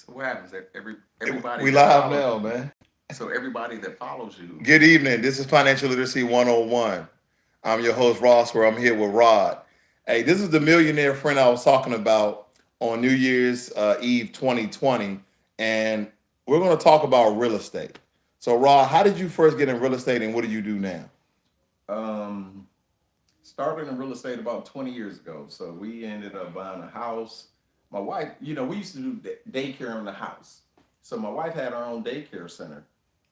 So what happens? Everybody We that live follows now, you. man. So everybody that follows you. Good evening. This is Financial Literacy 101. I'm your host, Ross, where I'm here with Rod. Hey, this is the millionaire friend I was talking about on New Year's Eve 2020. And we're going to talk about real estate. So, Rod, how did you first get in real estate and what do you do now? Um, Started in real estate about 20 years ago. So we ended up buying a house. My wife, we used to do daycare in the house. So my wife had her own daycare center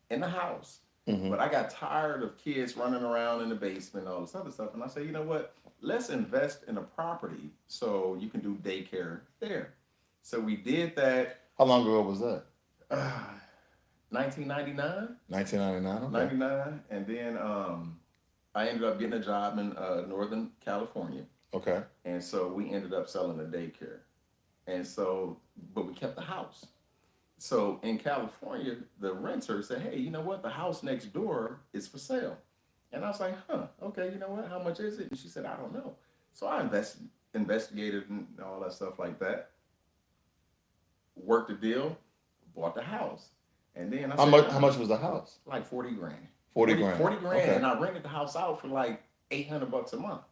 in the house. Mm-hmm. But I got tired of kids running around in the basement and all this other stuff. And I said, you know what? Let's invest in a property so you can do daycare there. So we did that. How long ago was that? 1999. 1999. Okay. 99. And then I ended up getting a job in Northern California. Okay. And so we ended up selling the daycare. And so, but we kept the house. So in California, the renter said, hey, you know what? The house next door is for sale. And I was like, okay, you know what? How much is it? And she said, I don't know. So I investigated and all that stuff like that. Worked the deal, bought the house. And then I said, how much was the house? like 40 grand. 40 grand. 40 grand. Okay. And I rented the house out for like $800 a month.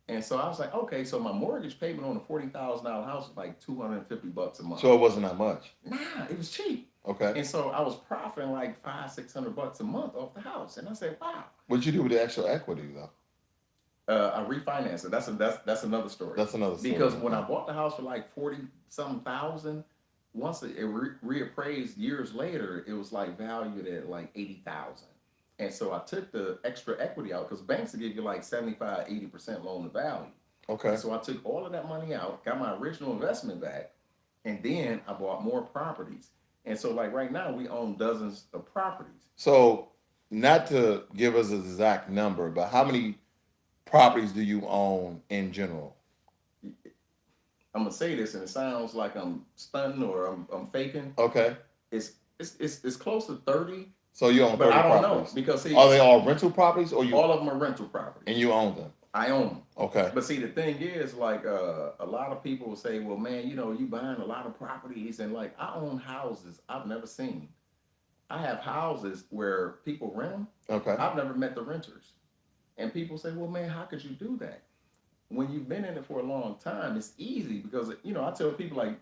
And so I was like, okay, so my mortgage payment on a $40,000 house was like $250 a month. So it wasn't that much. Nah, it was cheap. Okay. And so I was profiting like $500-$600 a month off the house. And I said, wow. What'd you do with the actual equity though? I refinanced it. That's another story. That's another story. Because when I bought the house for like 40-something thousand, once it reappraised years later, it was like valued at like 80,000. And so I took the extra equity out because banks will give you like 75-80% loan to value. Okay. So I took all of that money out, got my original investment back, and then I bought more properties. And so like right now we own dozens of properties. So not to give us an exact number, but how many properties do you own in general? I'm gonna say this and it sounds like I'm stunting or I'm faking. Okay. It's close to 30. So you own 30 but I don't properties. know because see, are they all rental properties or you? All of them are rental properties. And you own them. I own them. Okay. But see, the thing is, like, a lot of people will say, well, man, you buying a lot of properties. And, like, I own houses I've never seen. I have houses where people rent them. Okay. I've never met the renters. And people say, well, man, how could you do that? When you've been in it for a long time, it's easy because, I tell people, like,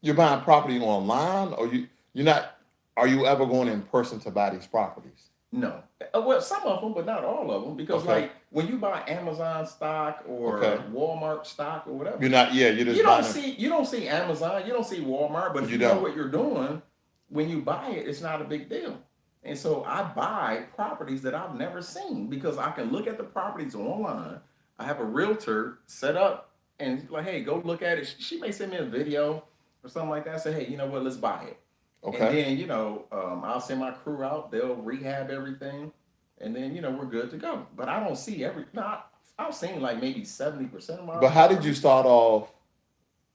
You're buying property online or you're not, are you ever going in person to buy these properties? No. Well, some of them, but not all of them. Because, Okay. like, when you buy Amazon stock or Walmart stock or whatever, you're not, you're just you don't see Amazon, you don't see Walmart, but if you know what you're doing, when you buy it, it's not a big deal. And so I buy properties that I've never seen because I can look at the properties online. I have a realtor set up and like, hey, go look at it. She may send me a video or something like that. I say, hey, you know what, let's buy it. Okay. And then, I'll send my crew out. They'll rehab everything. And then, we're good to go. But I don't see I've seen like maybe 70% of my. But how did you start off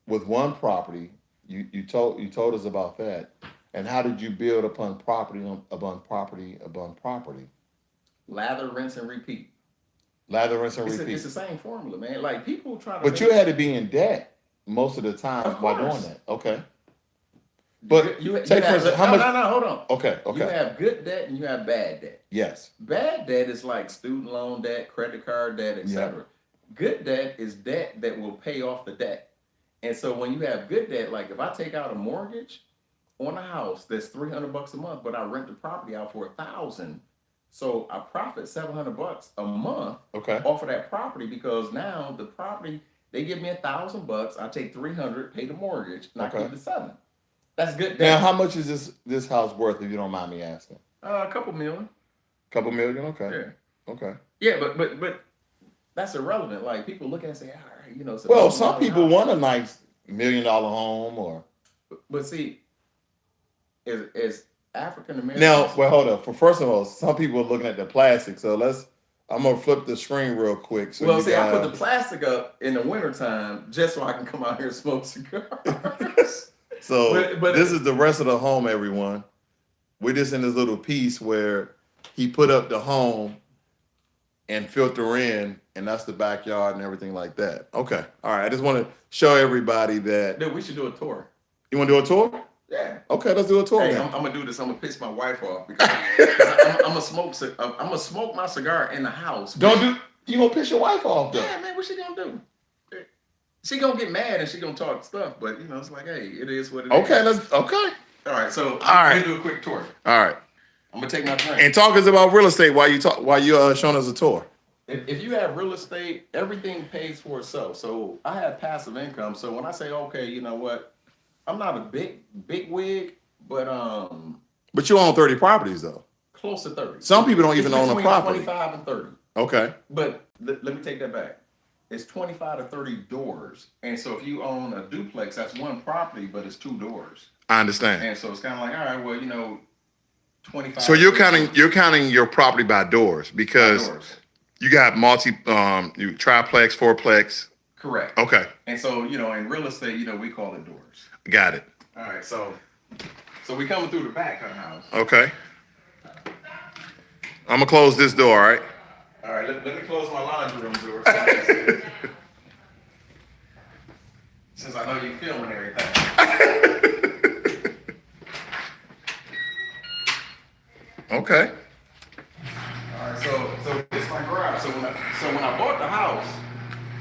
with one property? You told us about that. And how did you build upon property upon property upon property? Lather, rinse, and repeat. Lather, rinse, and repeat. It's the same formula, man. Like people try to. But you had to be in debt most of the time while doing that. Okay. But you have how much? No, hold on. Okay. You have good debt and you have bad debt. Yes. Bad debt is like student loan debt, credit card debt, etc. Good debt is debt that will pay off the debt. And so when you have good debt, like if I take out a mortgage on a house that's $300 a month, but I rent the property out for $1,000, so I profit $700 a month off of that property because now the property they give me $1,000, I take $300, pay the mortgage, and I keep the $700. That's good debt. Now, how much is this house worth, if you don't mind me asking? A couple million. Couple million, okay. Yeah. Okay. Yeah, but that's irrelevant. Like people look at it and say, all right, well, some people want a nice $1 million home or. But see, as African Americans. Now, well, hold up. First of all, some people are looking at the plastic. So I'm gonna flip the screen real quick. So I put the plastic up in the wintertime just so I can come out here and smoke cigars. So but this is the rest of the home, everyone. We're just in this little piece where he put up the home and filter in, and that's the backyard and everything like that. Okay. All right. I just want to show everybody that. Dude, we should do a tour. You want to do a tour? Yeah. Okay, let's do a tour. Hey, then. I'm gonna do this. I'm gonna piss my wife off because I'm gonna smoke my cigar in the house. Don't do. You gonna piss your wife off though? Yeah, man. What she gonna do? She gonna get mad and she gonna talk stuff, but it's like, hey, it is what it is. Okay, let's. Okay. All right, so All right. let me do a quick tour. All right. I'm gonna take my drink. And talk us about real estate while you showing us a tour. If you have real estate, everything pays for itself. So I have passive income. So when I say, okay, you know what, I'm not a big wig, but But you own 30 properties though. close to 30. Some people don't even own a between property. 25 and 30. Okay. But let me take that back. It's 25 to 30 doors. And so if you own a duplex, that's one property, but it's 2 doors. I understand. And so it's kind of like, all right, well, 25. So you're counting your property by doors because you got triplex, fourplex. Correct. Okay. And so, in real estate, we call it doors. Got it. All right, so we coming through the back of the house. Okay. I'm gonna close this door, all right? All right, let me close my laundry room door. Since I know you're filming everything. Okay. All right, so this is my garage. So when I bought the house,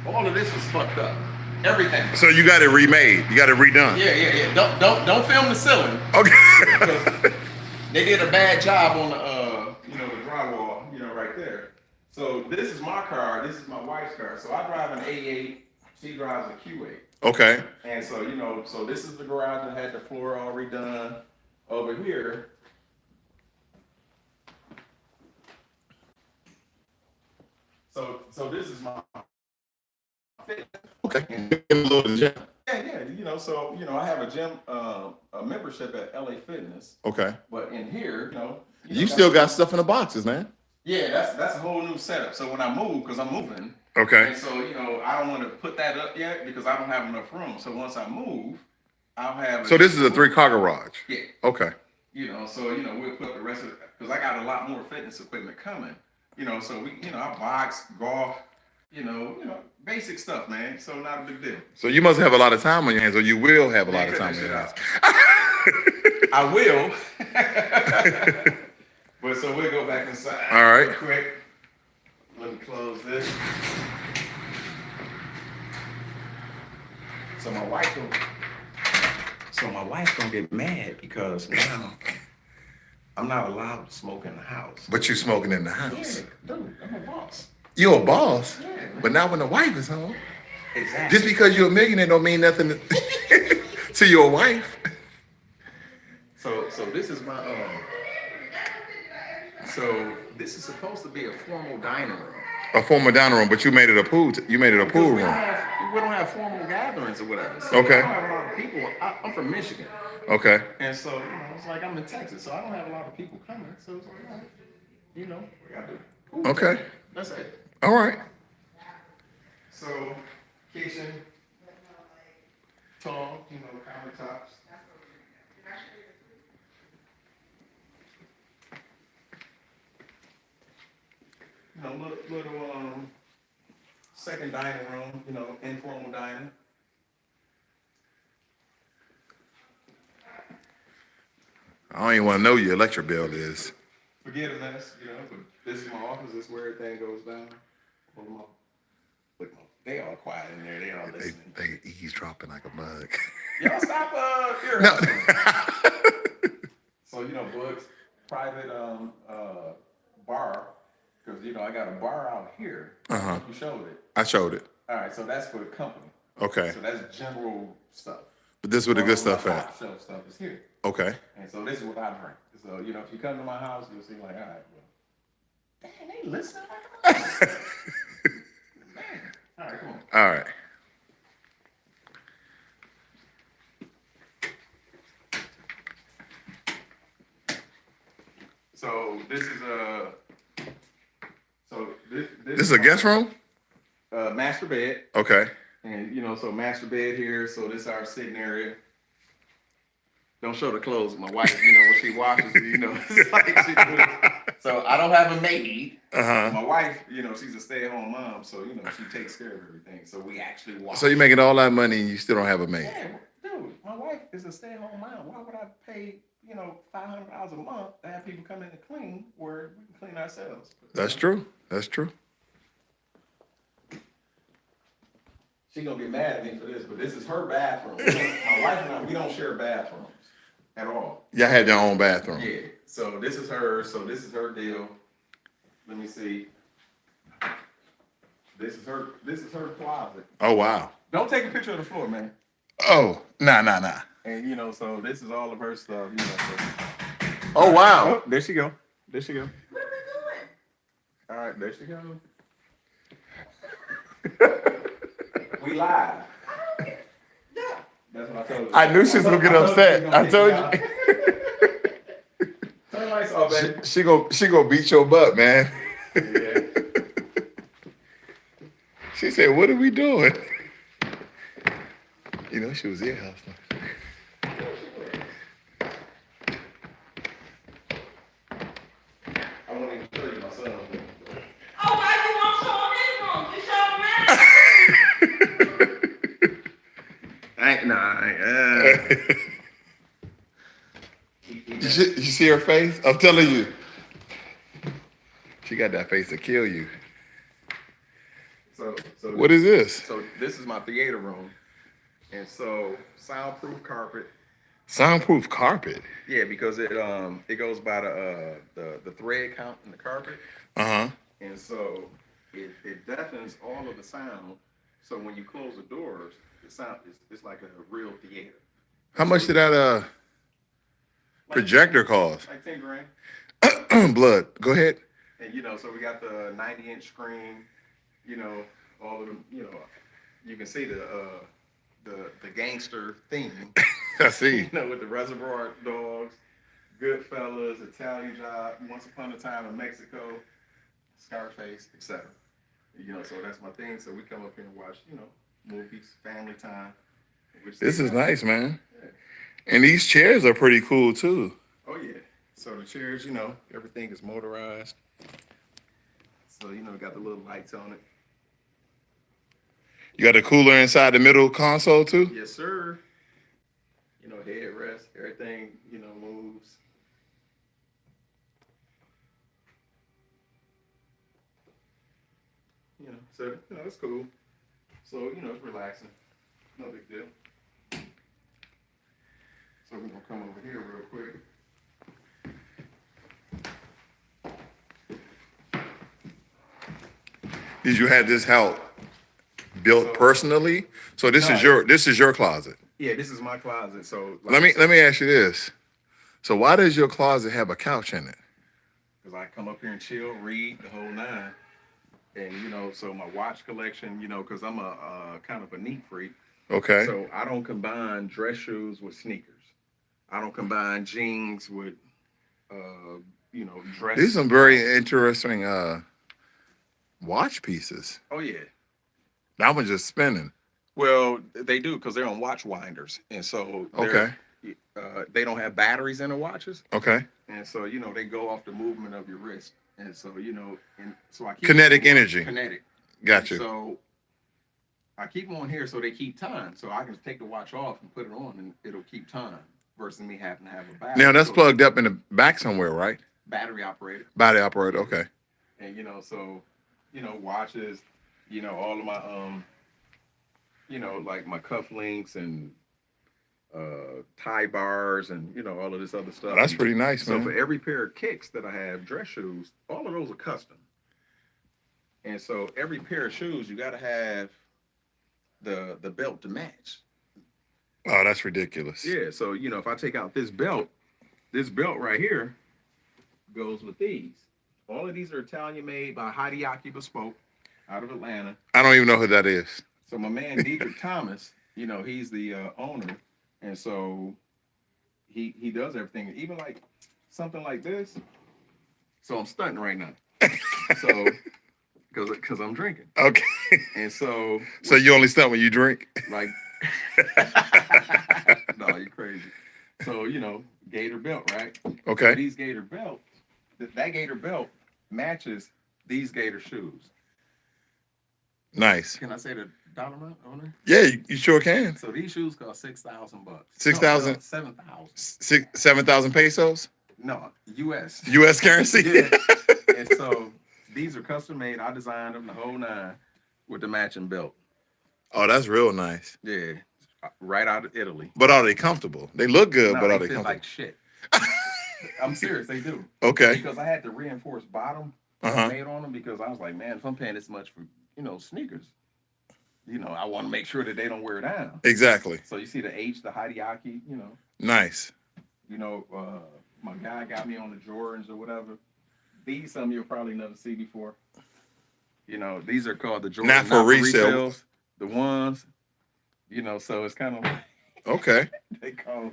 all of this was fucked up. Everything. So you got it remade. You got it redone. Yeah. Don't film the ceiling. Okay. They did a bad job on the drywall, right there. So this is my car. This is my wife's car. So I drive an A8. She drives a Q8. Okay. And so so this is the garage that had the floor all redone. Over here. So this is my fitness. Okay. Yeah. So I have a gym, a membership at LA Fitness. Okay. But in here, you still got stuff in the boxes, man. Yeah, that's a whole new setup. So when I move, because I'm moving. Okay. And so I don't want to put that up yet because I don't have enough room. So once I move, I'll have. So this is a 3-car garage. Yeah. Okay. So we'll put the rest of it because I got a lot more fitness equipment coming. So we, I box, golf, basic stuff, man. So not a big deal. So you must have a lot of time on your hands, or you will have a lot of time on your hands. I will. But so we'll go back inside. All right. Real quick. Let me close this. So my wife gonna get mad because now I'm not allowed to smoke in the house. But you're smoking in the house. Yeah, dude, I'm a boss. You're a boss. Yeah, man. But not when the wife is home. Exactly. Just because you're a millionaire don't mean nothing to your wife. So this is my So this is supposed to be a formal dining room. A formal dining room, but you made it a pool. You made it a pool room. We don't have formal gatherings or whatever. So Okay. I don't have a lot of people. I'm from Michigan. Okay. And so it's like I'm in Texas, so I don't have a lot of people coming. So it's like, we gotta do pool. Okay. That's it. All right. So kitchen, tall, countertops. Little second dining room, informal dining. I don't even want to know your electric bill is. Forget a mess, but this is my office. This is where everything goes down. They all quiet in there. They all listening. They eavesdropping like a bug. Y'all stop here. No. So books, private bar, because I got a bar out here. You showed it. I showed it. All right, so that's for the company. Okay. So that's general stuff. But this is where the good stuff at. Top shelf stuff is here. Okay. And so this is what I drink. So if you come to my house, you'll see like, all right, well, dang, they listen. Man. All right, come on. All right. So this is this is a guest room? Master bed. Okay. And so master bed here. So this is our sitting area. Don't show the clothes. My wife, when she washes, it's like she so I don't have a maid. My wife, she's a stay-at-home mom, so she takes care of everything. So we actually wash. So you're making all that money and you still don't have a maid? Yeah, dude, shoot, my wife is a stay-at-home mom. Why would I pay, $500 a month to have people come in and clean where we can clean ourselves? That's true. That's true. She gonna get mad at me for this, but this is her bathroom. My wife and I, we don't share bathrooms at all. Y'all had your own bathroom. Yeah. So this is hers. So this is her deal. Let me see. This is her closet. Oh wow. Don't take a picture of the floor, man. Oh, nah. And so this is all of her stuff. So. Oh wow. Oh, there she go. There she go. What are we doing? All right, there she goes. We live. Yeah. That's what I told you. I knew she was gonna get upset. I told you. Turn the lights off, baby. She gonna beat your butt, man. Yeah. She said, "What are we doing?" She was ear hustling. I won't even show you my son. Oh, why you won't show him this room? You show him You see her face? I'm telling you. She got that face to kill you. So What is this? So this is my theater room, and so soundproof carpet. Soundproof carpet. Yeah, because it goes by the thread count in the carpet, Uh-huh. and so it deafens all of the sound. So when you close the doors, the sound it's like a real theater. How much did that projector cost? Like 10 grand. Blood. Go ahead. And so we got the 90-inch screen. All of them. You can see the gangster theme. I see. With the Reservoir Dogs, Goodfellas, Italian Job, Once Upon a Time in Mexico, Scarface, etc. So that's my thing. So we come up here and watch, movies, family time. This is nice, man. Yeah. And these chairs are pretty cool too. Oh yeah. So the chairs, everything is motorized. So got the little lights on it. You got a cooler inside the middle console too? Yes, sir. Headrest, everything, moves. So it's cool. So it's relaxing. No big deal. So we're gonna come over here real quick. Did you have this help built personally? So this is your closet. Yeah, this is my closet. So let me ask you this. So why does your closet have a couch in it? Because I come up here and chill, read the whole nine. And so my watch collection, because I'm a kind of a neat freak. Okay. So I don't combine dress shoes with sneakers. I don't combine jeans with dress. These are some very interesting watch pieces. Oh yeah. That one's just spinning. Well, they do because they're on watch winders, and so they don't have batteries in the watches. Okay. And so they go off the movement of your wrist, and so and so I keep kinetic energy. Kinetic. Gotcha. So I keep them on here so they keep time, so I can take the watch off and put it on, and it'll keep time versus me having to have a battery. Now that's plugged up in the back somewhere, right? Battery operated. Battery operated. Okay. And so watches, all of my like my cufflinks and tie bars and all of this other stuff. That's pretty nice, man. So for every pair of kicks that I have, dress shoes, all of those are custom. And so every pair of shoes, you got to have the belt to match. Oh, that's ridiculous. Yeah. So if I take out this belt right here goes with these. All of these are Italian made by Hideaki Bespoke out of Atlanta. I don't even know who that is. So my man Dietrich Thomas, he's the owner, and so he does everything, even like something like this. So I'm stunting right now, so because I'm drinking. Okay. And so you only stunt when you drink? Like, no, you're crazy. So gator belt, right? Okay. So these gator belt, that gator belt matches these gator shoes. Nice. Can I say dollar amount on there? Yeah, you sure can. So these shoes cost $6,000. 6,000? No, 7,000. 7,000 pesos. No, US. U.S. currency. Yeah. And so these are custom made. I designed them the whole nine with the matching belt. Oh, that's real nice. Yeah, right out of Italy. But are they comfortable? They look good, No, but are they they fit comfortable? like shit. I'm serious, they do. Okay. Because I had to reinforce bottom made on them because I was like, man, if I'm paying this much for sneakers, I want to make sure that they don't wear down. Exactly. So you see the H, the Hideaki, Nice. My guy got me on the Jordans or whatever. These some you'll probably never see before. These are called the Jordans. Not for resale. The ones, so it's kind of like Okay. they call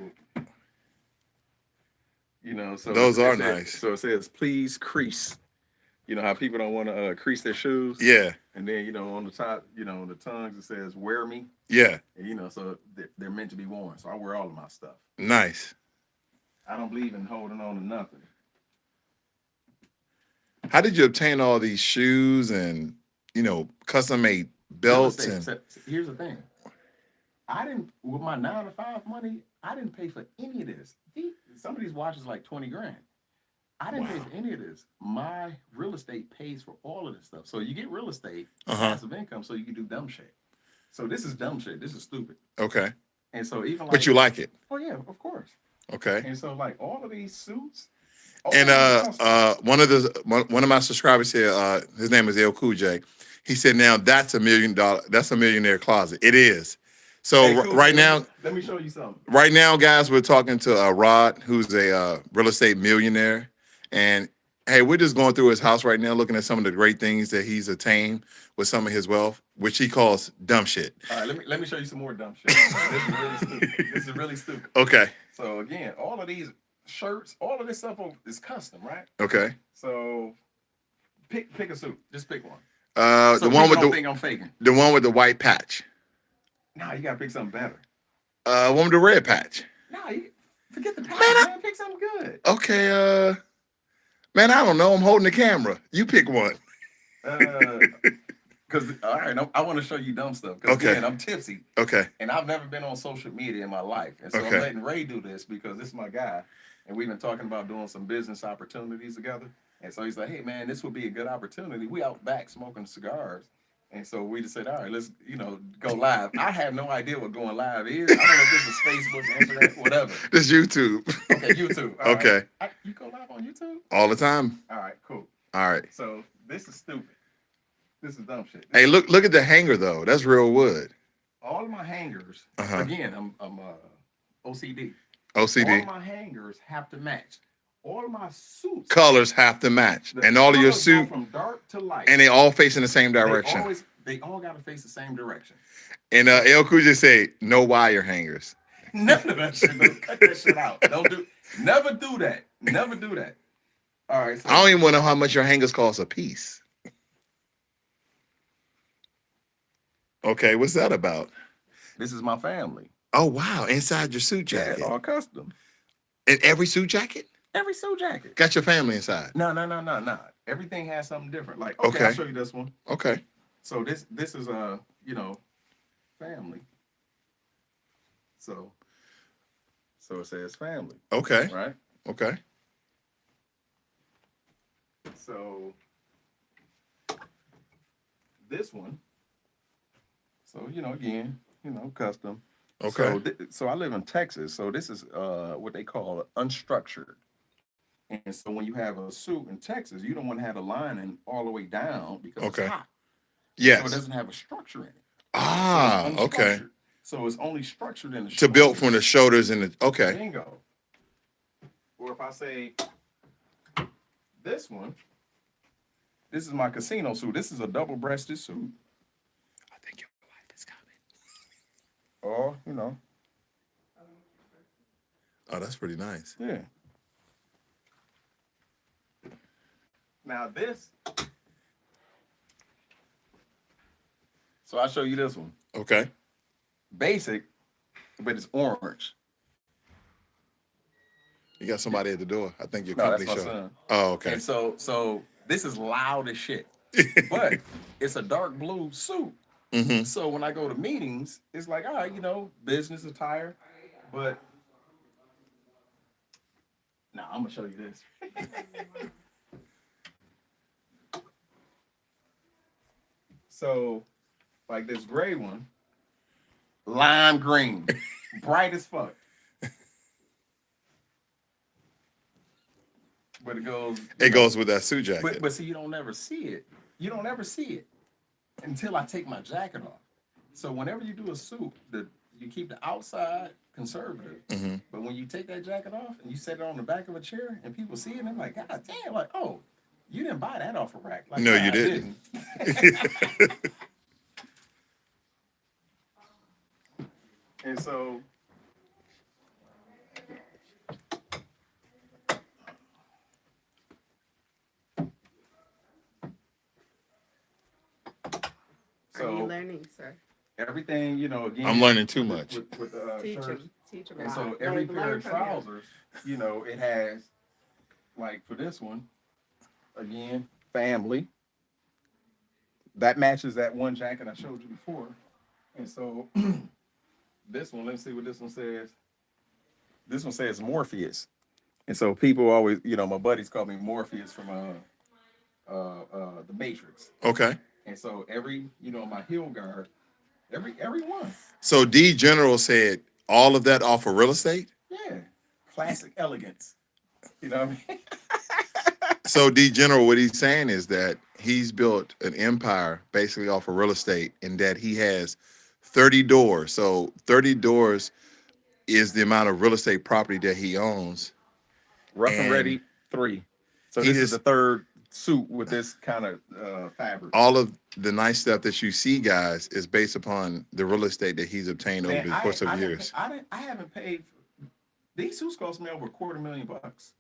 so those are nice. So it says, please crease. You know how people don't want to crease their shoes? Yeah. And then, on the top, on the tongues, it says, wear me. Yeah. And, so they're meant to be worn. So I wear all of my stuff. Nice. I don't believe in holding on to nothing. How did you obtain all these shoes and, custom made belts? Here's the thing. With my 9 to 5 money, I didn't pay for any of this. Some of these watches like 20 grand. I didn't pay for any of this. My real estate pays for all of this stuff. So you get real estate, passive income, so you can do dumb shit. So this is dumb shit. This is stupid. Okay. And so even like, but you like it? Oh yeah, of course. Okay. And so like all of these suits. And one of my subscribers here, his name is El Cool J. He said, now that's $1 million. That's a millionaire closet. It is. So hey, cool, right now, let me show you something. Right now, guys, we're talking to Rod, who's a real estate millionaire. And hey, we're just going through his house right now, looking at some of the great things that he's attained with some of his wealth, which he calls dumb shit. All right, let me show you some more dumb shit. This is really stupid. This is really stupid. Okay. So again, all of these shirts, all of this stuff is custom, right? Okay. So pick a suit. Just pick one. So the one with think I'm faking. The one with the white patch. Nah, you gotta pick something better. One with the red patch. Nah, forget the patch, man. Pick something good. Okay. Man, I don't know. I'm holding the camera. You pick one. Because all right, I want to show you dumb stuff. Because again, I'm tipsy. Okay. And I've never been on social media in my life, and so I'm letting Ray do this because this is my guy, and we've been talking about doing some business opportunities together. And so he's like, "Hey, man, this would be a good opportunity. We out back smoking cigars." And so we just said, "All right, let's go live." I have no idea what going live is. I don't know if this is Facebook, Instagram, whatever. This YouTube. Okay, YouTube. All okay. Right. You go live on YouTube? All the time. All right, cool. All right. So this is stupid. This is dumb shit. Hey, look at the hanger though. That's real wood. All of my hangers. Again, I'm OCD. OCD. All of my hangers have to match. All of my suits. Colors have to match, and all of your suit from dark to light, and they all face in the same direction. They all got to face the same direction. And El Kuja say no wire hangers. None of that shit. Cut that shit out. Never do that. Never do that. All right. So, I don't even want to know how much your hangers cost a piece. Okay, what's that about? This is my family. Oh wow! Inside your suit jacket. Yeah, all custom. In every suit jacket? Every suit jacket. Got your family inside? No. Everything has something different. Like, okay, I'll show you this one. Okay. So this is family. So it says family. Okay. Right? Okay. So this one. So, again, custom. Okay. So I live in Texas. So this is what they call unstructured. And so when you have a suit in Texas, you don't want to have the lining all the way down because it's hot. Yes. So it doesn't have a structure in it. Ah, so okay. So it's only structured in the to build from the shoulders and the okay. Bingo. Or if I say this one, this is my casino suit. This is a double-breasted suit. I think your wife is coming. Or, Oh, that's pretty nice. Yeah. Now this. So I'll show you this one. Okay. Basic, but it's orange. You got somebody at the door. I think your No, company that's my show. son. Oh, okay. And so this is loud as shit. But it's a dark blue suit. Mm-hmm. So when I go to meetings, it's like, all right, business attire. But now I'm gonna show you this. So, like this gray one, lime green, bright as fuck. But it goes. It goes with that suit jacket. But see, you don't ever see it. You don't ever see it until I take my jacket off. So whenever you do a suit, you keep the outside conservative. Mm-hmm. But when you take that jacket off and you set it on the back of a chair and people see it, they're like, God damn, like, oh, you didn't buy that off a rack. Like, No, nah, you I didn't. And so Are you learning, sir? everything, again. I'm learning too much. With Teach shirts. him. Teach him. And so every pair of trousers, it has, like for this one, again, family. That matches that one jacket I showed you before. And so this one, let's see what this one says. This one says Morpheus. And so people always, my buddies call me Morpheus from the Matrix. Okay. And so every, my heel guard, every one. So D General said all of that off of real estate? Yeah. Classic elegance. You know what I mean? So D General, what he's saying is that he's built an empire basically off of real estate, and that he has 30 doors. So 30 doors is the amount of real estate property that he owns. Rough and ready 3. So this is the third suit with this kind of fabric. All of the nice stuff that you see, guys, is based upon the real estate that he's obtained over the course of years. I haven't paid. These suits cost me over $250,000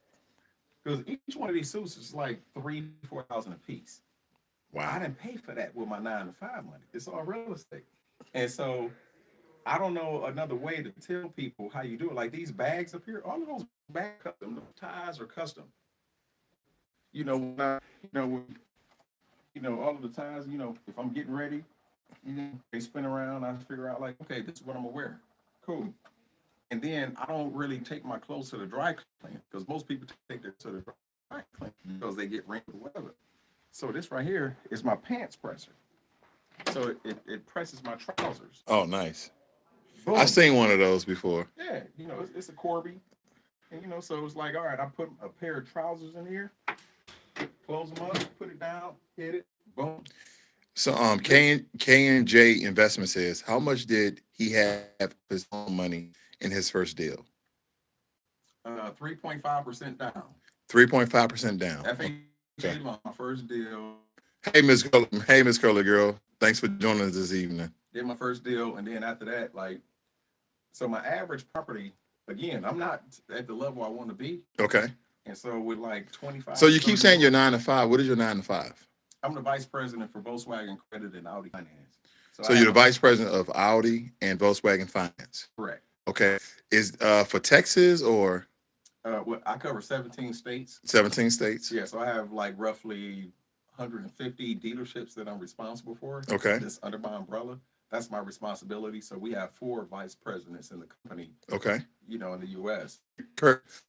because each one of these suits is like $3,000-$4,000 a piece. Wow. I didn't pay for that with my 9-to-5 money. It's all real estate, and so I don't know another way to tell people how you do it. Like these bags up here, all of those bags custom. The ties are custom. When all of the ties. If I'm getting ready, they spin around. I figure out like, okay, this is what I'm gonna wear. Cool. And then I don't really take my clothes to the dry clean because most people take their to the dry clean because they get wrinkled or whatever. So this right here is my pants presser. So it presses my trousers. Oh, nice. Boom. I've seen one of those before. Yeah, it's a Corby. And so it's like, all right, I put a pair of trousers in here, close them up, put it down, hit it, boom. So K&J Investment says, how much did he have his own money in his first deal? 3.5% down. 3.5% down. FHA loan, my first deal. Hey, Miss Curly Girl. Thanks for joining us this evening. Did my first deal, and then after that, so my average property, again, I'm not at the level I want to be. Okay. And so with 25. So you keep saying you're 9-to-5. What is your 9-to-5? I'm the vice president for Volkswagen Credit and Audi Finance. So you're the vice president of Audi and Volkswagen Finance. Correct. Okay. Is for Texas or? I cover 17 states. 17 states? Yeah, so I have roughly 150 dealerships that I'm responsible for. Okay. This under my umbrella. That's my responsibility. So we have 4 vice presidents in the company. Okay. In the U.S. We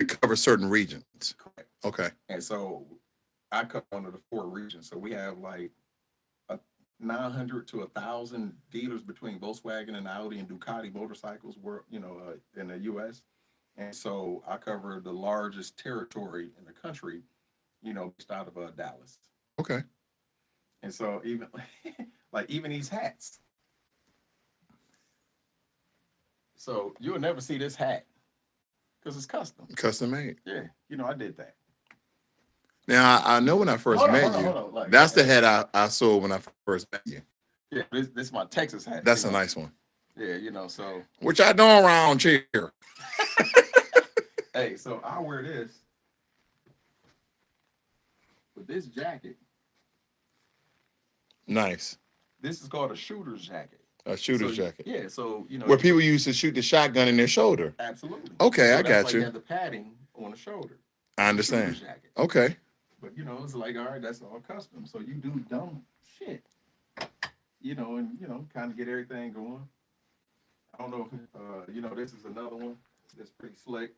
cover certain regions. Correct. Okay. And so I cover one of the 4 regions. So we have 900 to 1,000 dealers between Volkswagen and Audi and Ducati motorcycles in the U.S. And so I cover the largest territory in the country, based out of Dallas. Okay. And so even these hats. So you'll never see this hat because it's custom. Custom made. Yeah, I did that. Now I know when I first met you, that's the hat I saw when I first met you. Yeah, this is my Texas hat. That's a nice one. Yeah, so. Which I do around here. Hey, so I wear this with this jacket. Nice. This is called a shooter's jacket. A shooter's jacket. Yeah, so where people used to shoot the shotgun in their shoulder. Absolutely. Okay, so I got you. You have the padding on the shoulder. I understand. Jacket. Okay. But it's like, all right, that's all custom. So you do dumb shit. and kind of get everything going. I don't know if this is another one that's pretty slick.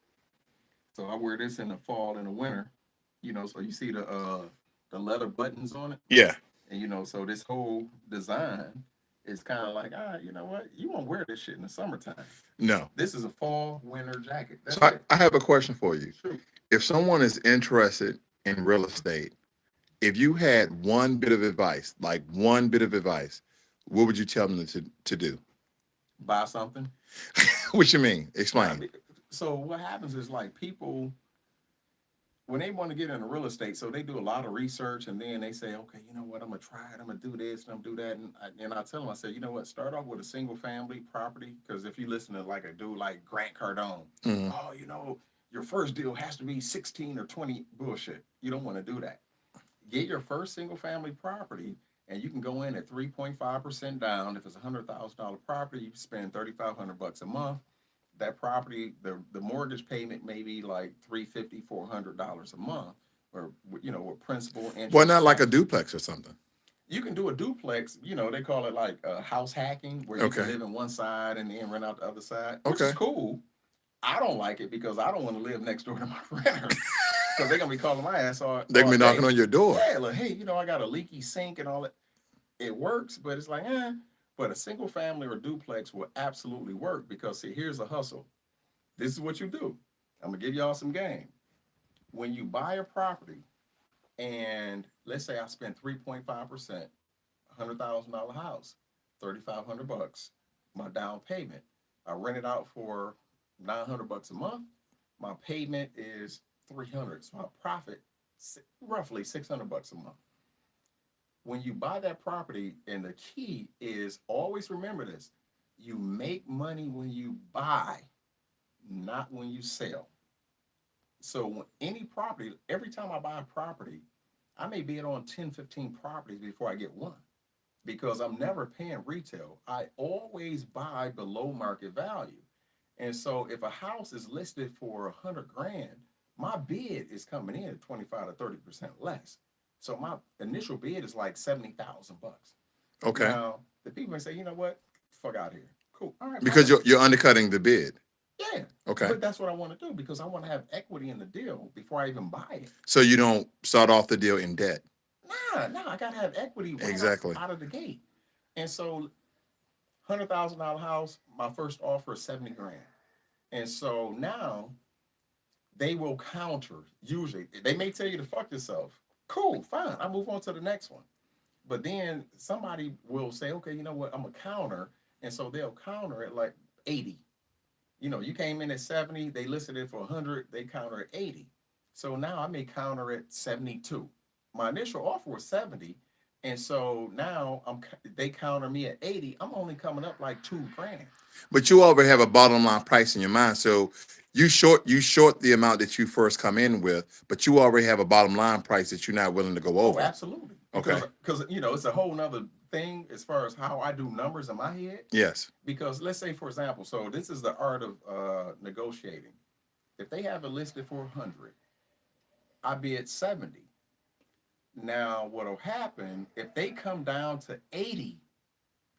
So I wear this in the fall and the winter. So you see the leather buttons on it, Yeah. and so this whole design is kind of like, you know what? You won't wear this shit in the summertime. No. This is a fall winter jacket. That's So it. I have a question for you. True. If someone is interested in real estate, if you had one bit of advice, what would you tell them to do? Buy something. What you mean? Explain. So what happens is like people, when they want to get into real estate, so they do a lot of research and then they say, okay, you know what, I'm gonna try it, I'm gonna do this, I'm gonna do that, and I tell them, I say, you know what, start off with a single family property, because if you listen to like a dude like Grant Cardone, oh, your first deal has to be 16 or 20, bullshit. You don't want to do that. Get your first single family property, and you can go in at 3.5% down. If it's $100,000 property, you spend $3,500 a month. That property, the mortgage payment may be like $350, $400 a month, or with principal interest. Well, not like a duplex or something. You can do a duplex. They call it like house hacking, where you can live in one side and then rent out the other side, which is cool. I don't like it because I don't want to live next door to my renter, because they're gonna be calling my ass all. They're gonna be knocking on your door. Yeah, like, hey, I got a leaky sink and all that. It works, but it's like, But a single family or duplex will absolutely work, because see, here's a hustle. This is what you do. I'm gonna give y'all some game. When you buy a property, and let's say I spent 3.5%, $100,000 house, $3,500, my down payment. I rent it out for $900 a month. My payment is $300, so I profit roughly $600 a month. When you buy that property, and the key is always remember this: you make money when you buy, not when you sell. So any property, every time I buy a property, I may bid on 10, 15 properties before I get one, because I'm never paying retail. I always buy below market value. And so if a house is listed for $100,000, my bid is coming in at 25 to 30% less. So my initial bid is like $70,000. Okay. Now the people may say, you know what, fuck out of here. Cool. All right. Because you're undercutting the bid. Yeah. Okay. But that's what I want to do, because I want to have equity in the deal before I even buy it. So you don't start off the deal in debt. Nah, I gotta have equity exactly out of the gate. And so $100,000 house, my first offer is $70,000. And so now they will counter. Usually they may tell you to fuck yourself. Cool, fine. I move on to the next one. But then somebody will say, okay, you know what? I'm a counter. And so they'll counter at like 80. You came in at 70, they listed it for 100, they counter at 80. So now I may counter at 72. My initial offer was 70. And so now they counter me at 80. I'm only coming up like $2,000. But you already have a bottom line price in your mind. So you short the amount that you first come in with, but you already have a bottom line price that you're not willing to go over. Oh, absolutely. Okay. Because it's a whole nother thing as far as how I do numbers in my head. Yes. Because let's say, for example, so this is the art of negotiating. If they have it listed for 100, I bid 70. Now, what'll happen if they come down to 80?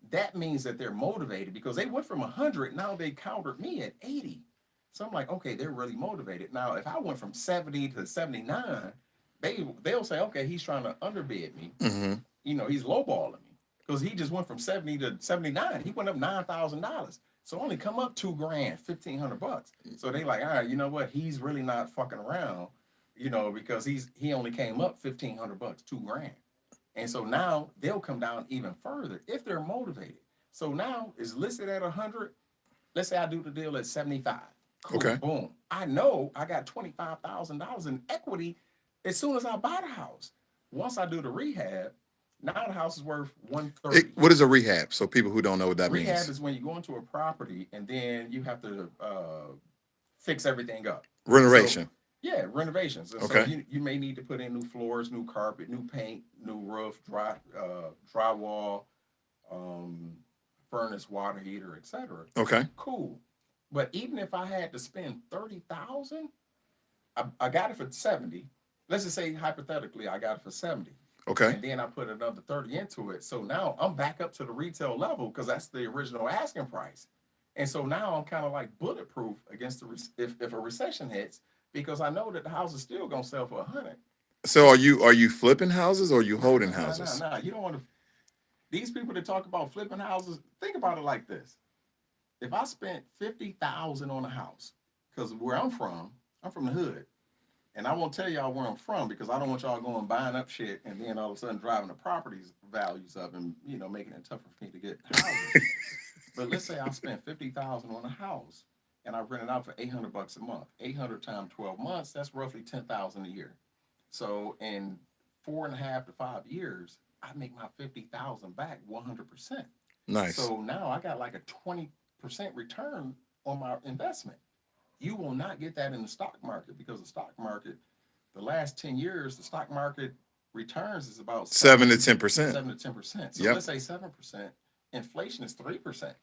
That means that they're motivated, because they went from 100. Now they countered me at 80. So I'm like, okay, they're really motivated. Now, if I went from 70 to 79, they'll say, okay, he's trying to underbid me. Mm-hmm. He's lowballing me, because he just went from 70 to 79. He went up $9,000. So only come up $2,000, $1,500. So they like, all right, you know what? He's really not fucking around, because he only came up $1,500, $2,000. And so now they'll come down even further if they're motivated. So now it's listed at 100. Let's say I do the deal at 75. Cool, okay. Boom. I know I got $25,000 in equity as soon as I buy the house. Once I do the rehab, now the house is worth $130. What is a rehab? So people who don't know what that means. Rehab is when you go into a property and then you have to fix everything up. Renovation. So, yeah, renovations. And okay. So you may need to put in new floors, new carpet, new paint, new roof, drywall, furnace, water heater, etc. Okay. Cool. But even if I had to spend $30,000, I got it for 70. Let's just say hypothetically I got it for 70. Okay. And then I put another 30 into it. So now I'm back up to the retail level because that's the original asking price. And so now I'm kind of like bulletproof against if a recession hits because I know that the house is still gonna sell for 100. So are you flipping houses or are you holding Nah, nah, nah, houses? nah. You don't want to. These people that talk about flipping houses, think about it like this: if I spent 50,000 on a house, because where I'm from the hood, and I won't tell y'all where I'm from because I don't want y'all going buying up shit and then all of a sudden driving the properties values up and making it tougher for me to get houses. But let's say I spent 50,000 on a house and I rent it out for $800 a month. 800 times 12 months, that's roughly 10,000 a year. So in 4.5 to 5 years, I make my 50,000 back 100%. Nice. So now I got like a 20% return on my investment. You will not get that in the stock market because the stock market, the last 10 years, the stock market returns is about 7 to 10%. 7 to 10%. So Yep. let's say 7%. Inflation is 3%.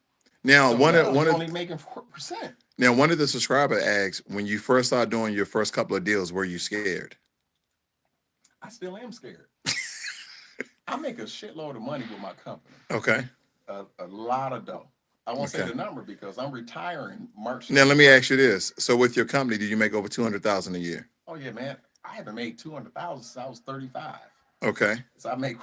Now, So one now of you're only making 4%. now one of the subscriber asked, when you first started doing your first couple of deals, were you scared? I still am scared. I make a shitload of money with my company. Okay. A lot of dough. I won't say Okay. the number because I'm retiring March. Now let me 31st. ask you this: so with your company, do you make over 200,000 a year? Oh yeah, man. I haven't made 200,000 since I was 35. Okay. So I make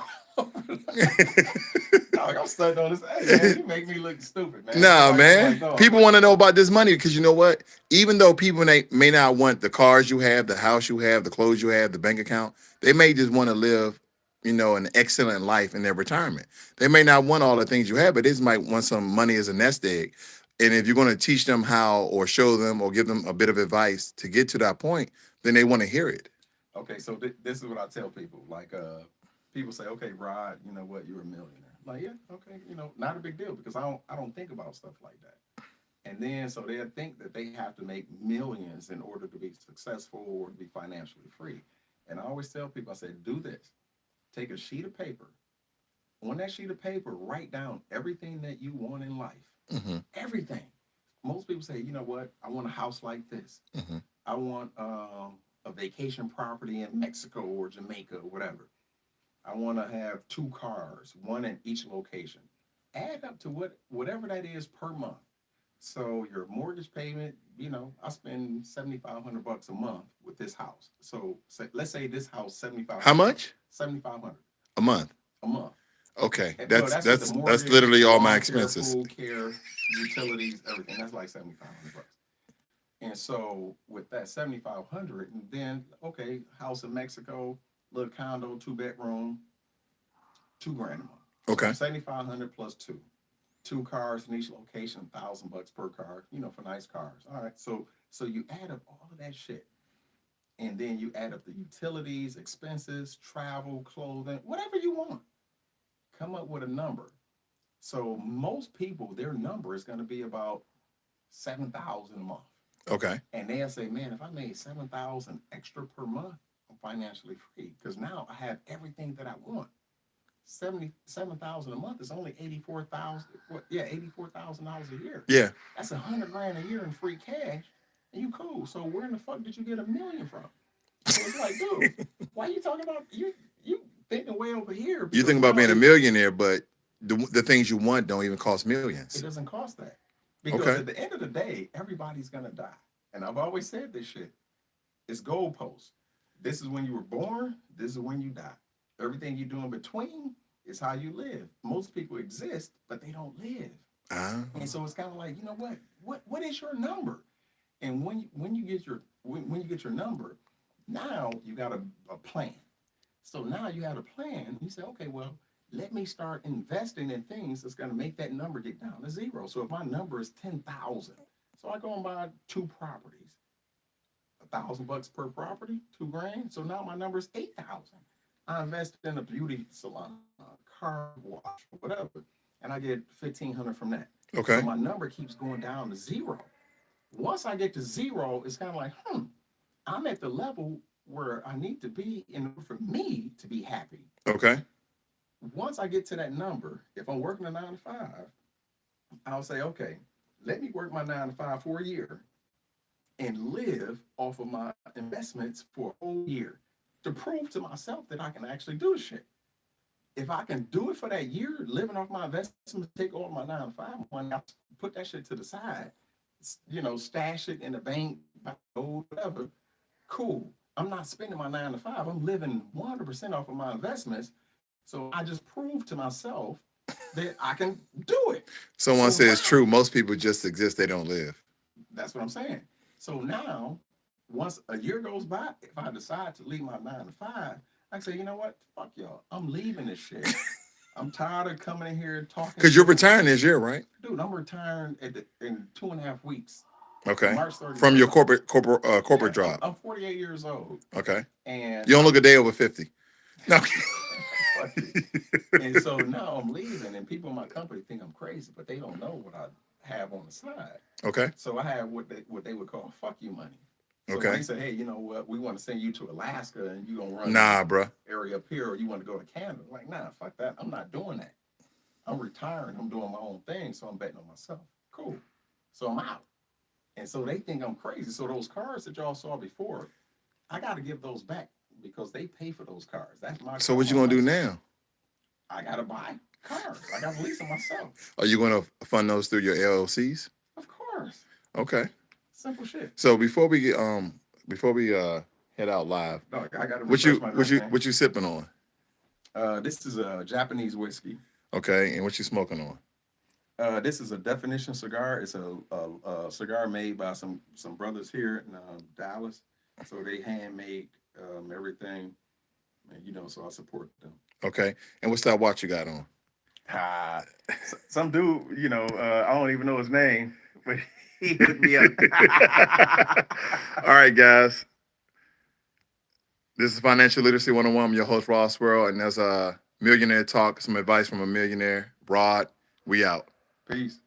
Dog, I'm stuck on this. Hey man, you make me look stupid, man. Nah, Like, man. dog, People want to know about this money because you know what? Even though people may not want the cars you have, the house you have, the clothes you have, the bank account, they may just want to live, an excellent life in their retirement. They may not want all the things you have, but they just might want some money as a nest egg. And if you're going to teach them how or show them or give them a bit of advice to get to that point, then they want to hear it. Okay, so this is what I tell people. Like, people say, "Okay, Rod, you know what? You're a millionaire." I'm like, yeah, okay, not a big deal because I don't think about stuff like that. And then so they think that they have to make millions in order to be successful or to be financially free. And I always tell people, I said, do this: take a sheet of paper. On that sheet of paper, write down everything that you want in life. Mm-hmm. Everything. Most people say, you know what? I want a house like this. Mm-hmm. I want a vacation property in Mexico or Jamaica or whatever. I want to have 2 cars, one in each location. Add up to whatever that is per month. So your mortgage payment, I spend $7,500 a month with this house. So let's say this house How much? 7,500 A month. a month. Okay, And, that's with the mortgage, literally all my lawn care, expenses. pool care, utilities, everything. That's like $7,500. And so with that 7,500, and then okay, house in Mexico, little condo, 2 bedroom, $2,000 a month. Okay. So 7,500 plus 2 cars in each location, $1,000 per car, for nice cars. All right. So you add up all of that shit. And then you add up the utilities, expenses, travel, clothing, whatever you want. Come up with a number. So most people, their number is going to be about 7,000 a month. Okay. And they'll say, man, if I made 7,000 extra per month, I'm financially free because now I have everything that I want. 77,000 a month is only 84,000. $84,000 a year. Yeah. That's $100,000 a year in free cash, and you cool. So where in the fuck did you get $1 million from? So it's like, dude, why are you talking about you thinking way over here? You think about being a millionaire, but the things you want don't even cost millions. It doesn't cost that. Because Okay. at the end of the day, everybody's going to die. And I've always said this shit. It's goalposts. This is when you were born. This is when you die. Everything you do in between is how you live. Most people exist, but they don't live. And so it's kind of like, you know what is your number? And when you get your number, now you got a plan. So now you have a plan. You say, okay, well, let me start investing in things that's going to make that number get down to 0. So if my number is 10,000, so I go and buy 2 properties, $1,000 per property, $2,000. So now my number is 8,000. I invest in a beauty salon, car wash, whatever, and I get 1,500 from that. Okay. So my number keeps going down to 0. Once I get to 0, it's kind of like, I'm at the level where I need to be in order for me to be happy. Okay. Once I get to that number, if I'm working a 9 to 5, I'll say, okay, let me work my 9 to 5 for a year and live off of my investments for a whole year to prove to myself that I can actually do shit. if I can do it for that year, living off my investments, take all my 9 to 5 money, I put that shit to the side, stash it in the bank, buy gold, whatever. Cool. I'm not spending my 9 to 5. I'm living 100% off of my investments. So I just proved to myself that I can do it. Someone So says now, true. Most people just exist; they don't live. that's what I'm saying. So now, once a year goes by, if I decide to leave my 9 to 5, I say, you know what? Fuck y'all. I'm leaving this shit. I'm tired of coming in here and talking. Because you're retiring this year, right? Dude, I'm retiring in 2.5 weeks. Okay. March 31st. From your corporate job. I'm 48 years old. Okay. And you don't look a day over 50. No. And so now I'm leaving, and people in my company think I'm crazy, but they don't know what I have on the side. Okay. So I have what they would call fuck you money. So okay. They say, hey, you know what? We want to send you to Alaska, and you gonna run bro. area up here, or you want to go to Canada. I'm like, nah, fuck that. I'm not doing that. I'm retiring. I'm doing my own thing, so I'm betting on myself. Cool. So I'm out. And so they think I'm crazy. So those cars that y'all saw before, I got to give those back because they pay for those cars. That's my. So what you gonna do now? I gotta buy cars. I gotta lease them myself. Are you gonna fund those through your LLCs? Of course. Okay. Simple shit. So before we head out live, no, I gotta. What you sipping on? This is a Japanese whiskey. Okay, and what you smoking on? This is a Definition cigar. It's a cigar made by some brothers here in Dallas. So they handmade everything, and so I support them. Okay, and what's that watch you got on? Some dude, I don't even know his name, but he hooked me up. All right, guys. This is Financial Literacy 101. I'm your host, Ross Swirl, and there's a Millionaire Talk, some advice from a millionaire. Rod, we out. Peace.